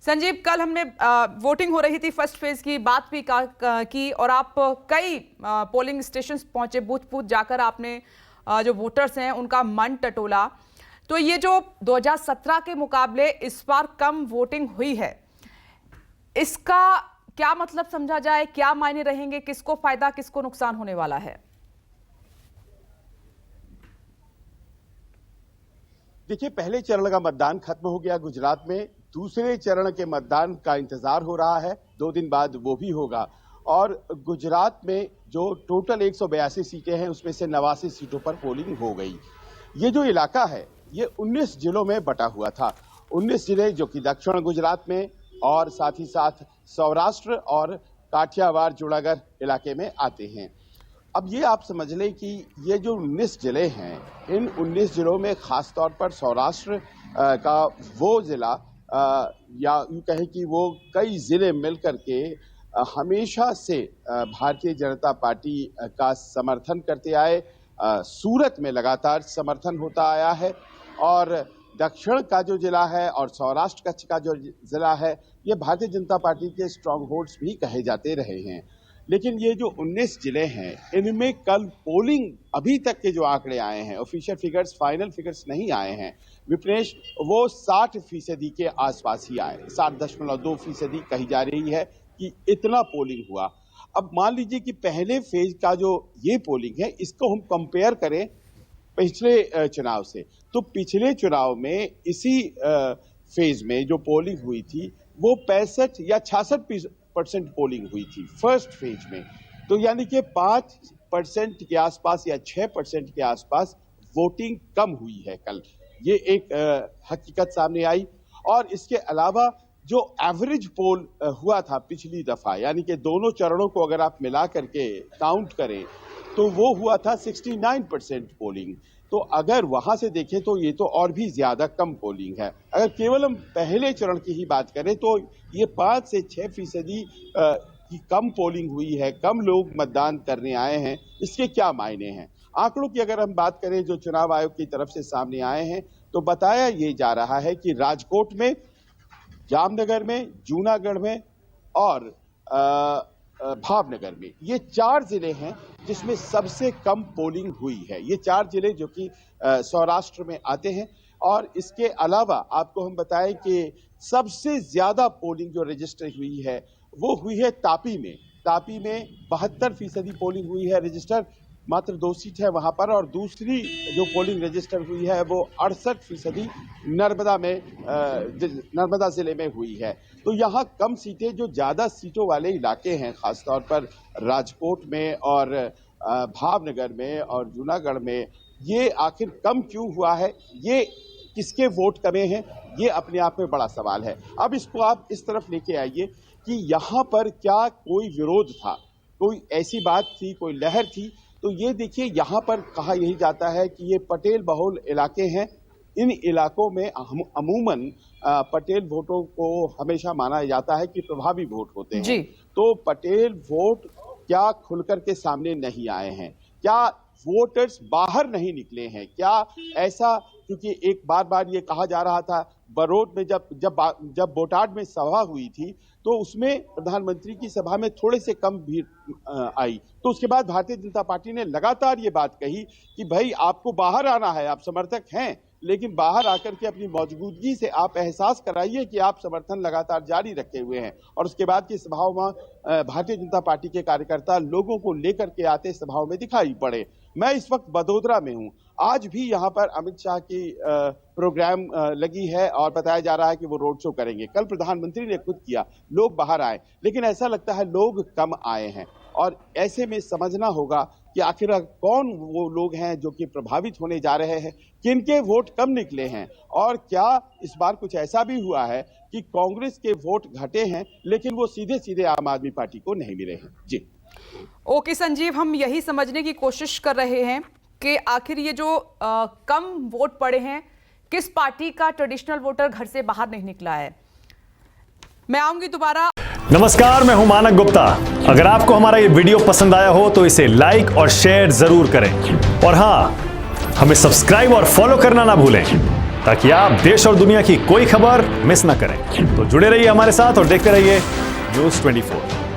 संजीव, कल हमने वोटिंग हो रही थी, फर्स्ट फेज की बात भी की और आप कई पोलिंग स्टेशन पहुंचे, बूथ बूथ जाकर आपने जो वोटर्स हैं उनका मन टटोला। तो ये जो 2017 के मुकाबले इस बार कम वोटिंग हुई है, इसका क्या मतलब समझा जाए, क्या मायने रहेंगे, किसको फायदा किसको नुकसान होने वाला है? देखिए, पहले चरण का मतदान खत्म हो गया गुजरात में, दूसरे चरण के मतदान का इंतजार हो रहा है, 2 दिन बाद वो भी होगा। और गुजरात में जो टोटल 182 सीटें हैं उसमें से 89 सीटों पर पोलिंग हो गई। ये जो इलाका है ये 19 जिलों में बटा हुआ था। 19 जिले जो कि दक्षिण गुजरात में और साथ ही साथ सौराष्ट्र और काठियावाड़ जूनागढ़ इलाके में आते हैं। अब ये आप समझ लें कि ये जो 19 जिले हैं, इन 19 जिलों में खासतौर पर सौराष्ट्र का वो जिला या यूं कहें कि वो कई जिले मिलकर के हमेशा से भारतीय जनता पार्टी का समर्थन करते आए। सूरत में लगातार समर्थन होता आया है और दक्षिण का जो जिला है और सौराष्ट्र कच्छ का जो जिला है ये भारतीय जनता पार्टी के स्ट्रांग होल्ड्स भी कहे जाते रहे हैं। लेकिन ये जो 19 जिले हैं इनमें कल पोलिंग अभी तक के जो आंकड़े आए हैं, ऑफिशियल फिगर्स, फाइनल फिगर्स नहीं आए हैं विप्रेश, वो 60% के आसपास ही आए। 60.2% कही जा रही है कि इतना पोलिंग हुआ। अब मान लीजिए कि पहले फेज का जो ये पोलिंग है इसको हम कंपेयर करें पिछले चुनाव से, तो पिछले चुनाव में इसी फेज में जो पोलिंग हुई थी वो 65 या 66% पोलिंग हुई थी फर्स्ट फेज में। तो यानी कि 5% के आसपास या 6% के आसपास वोटिंग कम हुई है कल। ये एक हकीकत सामने आई। और इसके अलावा जो एवरेज पोल हुआ था पिछली दफा, यानी कि दोनों चरणों को अगर आप मिला करके काउंट करें तो वो हुआ था 69% पोलिंग। तो अगर वहां से देखें तो ये तो और भी ज्यादा कम पोलिंग है। अगर केवल हम पहले चरण की ही बात करें तो ये 5 से 6% की कम पोलिंग हुई है, कम लोग मतदान करने आए हैं। इसके क्या मायने हैं? आंकड़ों की अगर हम बात करें जो चुनाव आयोग की तरफ से सामने आए हैं तो बताया ये जा रहा है कि राजकोट में, जामनगर में, जूनागढ़ में और भावनगर में, ये 4 जिले हैं जिसमें सबसे कम पोलिंग हुई है। ये 4 जिले जो कि सौराष्ट्र में आते हैं। और इसके अलावा आपको हम बताएं कि सबसे ज्यादा पोलिंग जो रजिस्टर हुई है वो हुई है तापी में। तापी में 72% पोलिंग हुई है रजिस्टर, मात्र 2 सीट है वहां पर। और दूसरी जो पोलिंग रजिस्टर हुई है वो 68% नर्मदा जिले में हुई है। तो यहाँ कम सीटें, जो ज्यादा सीटों वाले इलाके हैं खासतौर पर राजकोट में और भावनगर में और जूनागढ़ में, ये आखिर कम क्यों हुआ है, ये किसके वोट कमे हैं, ये अपने आप में बड़ा सवाल है। अब इसको आप इस तरफ लेके आइए कि यहाँ पर क्या कोई विरोध था, कोई ऐसी बात थी, कोई लहर थी। तो ये देखिए, यहाँ पर कहा यही जाता है कि ये पटेल बहुल इलाके हैं। इन इलाकों में अमूमन पटेल वोटों को हमेशा माना जाता है कि प्रभावी वोट होते हैं। तो पटेल वोट क्या खुलकर के सामने नहीं आए हैं? क्या वोटर्स बाहर नहीं निकले हैं? क्या ऐसा, क्योंकि एक बार ये कहा जा रहा था बरोड में जब बोटाड में सभा हुई थी तो उसमें प्रधानमंत्री की सभा में थोड़े से कम भीड़ आई, तो उसके बाद भारतीय जनता पार्टी ने लगातार ये बात कही कि भाई आपको बाहर आना है, आप समर्थक हैं, लेकिन बाहर आकर के अपनी मौजूदगी से आप एहसास कराइए कि आप समर्थन लगातार जारी रखे हुए हैं। और उसके बाद की सभाओं में भारतीय जनता पार्टी के कार्यकर्ता लोगों को लेकर के आते सभाओं में दिखाई पड़े। मैं इस वक्त बड़ोदरा में हूं, आज भी यहाँ पर अमित शाह की प्रोग्राम लगी है और बताया जा रहा है कि वो रोड शो करेंगे। कल प्रधानमंत्री ने खुद किया, लोग बाहर आए, लेकिन ऐसा लगता है लोग कम आए हैं। और ऐसे में समझना होगा कि आखिर कौन वो लोग हैं जो कि प्रभावित होने जा रहे हैं, किनके वोट कम निकले हैं, और क्या इस बार कुछ ऐसा भी हुआ है कि कांग्रेस के वोट घटे हैं लेकिन वो सीधे सीधे आम आदमी पार्टी को नहीं मिले हैं। जी ओके संजीव, हम यही समझने की कोशिश कर रहे हैं कि आखिर ये जो कम वोट पड़े हैं, किस पार्टी का ट्रेडिशनल वोटर घर से बाहर नहीं निकला है। मैं आऊंगी दोबारा। नमस्कार, मैं हूं मानक गुप्ता। अगर आपको हमारा ये वीडियो पसंद आया हो तो इसे लाइक और शेयर जरूर करें, और हां, हमें सब्सक्राइब और फॉलो करना ना भूलें। ताकि आप देश और दुनिया की कोई खबर मिस ना करें। तो जुड़े रहिए हमारे साथ और देखते रहिए News 24।